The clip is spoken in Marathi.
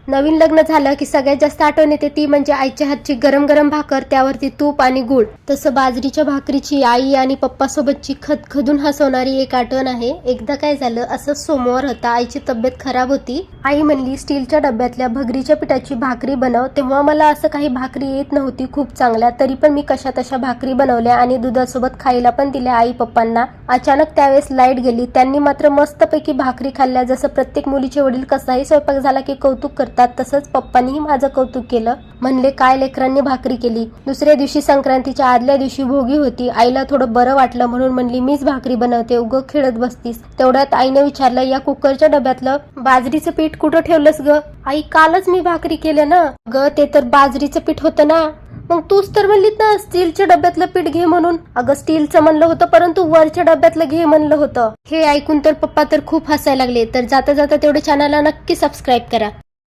नवीन लग्न झालं की सगळ्यात जास्त आठवण येते ती म्हणजे आईच्या हातची गरम गरम भाकर, त्यावरती तूप आणि गुळ. तसं बाजरीच्या भाकरीची आई आणि पप्पा सोबतची खदखदून हसवणारी एक आठवण आहे. एकदा काय झालं, असं सोमवार होता, आईची तब्येत खराब होती. आई म्हणली स्टीलच्या डब्यातल्या भगरीच्या पिठाची भाकरी बनव. तेव्हा मला असं काही भाकरी येत नव्हती खूप चांगल्या, तरी पण मी कशा तशा भाकरी बनवल्या आणि दुधासोबत खायला पण दिल्या आई पप्पांना. अचानक त्यावेळेस लाईट गेली. त्यांनी मात्र मस्तपैकी भाकरी खाल्ल्या. जसं प्रत्येक मुलीचे वडील कसाही स्वयंपाक झाला की कौतुक करतात, तसंच पप्पांनीही माझं कौतुक केलं. म्हणले काय लेकरांनी भाकरी केली. दुसऱ्या दिवशी संक्रांतीच्या आदल्या दिवशी भोगी होती. आईला थोडं बरं वाटलं म्हणून म्हणली मीच भाकरी बनवते, उगं खेळत बसतीस. तेवढ्यात आईने विचारलं, या कुकरच्या डब्यातलं बाजरीचं पीठ कुठं ठेवलंस ग? आई कालच मी भाकरी केल्या ना ग. ते तर बाजरीचं पीठ होतं ना. मग तूच तर म्हणलीत ना स्टीलच्या डब्यातलं पीठ घे म्हणून. अगं स्टीलचं म्हणलं होतं, परंतु वरच्या डब्यातलं घे म्हणलं होतं. हे ऐकून तर पप्पा तर खूप हसायला लागले. तर जाता जाता तेवढे चॅनलला नक्की सबस्क्राईब करा.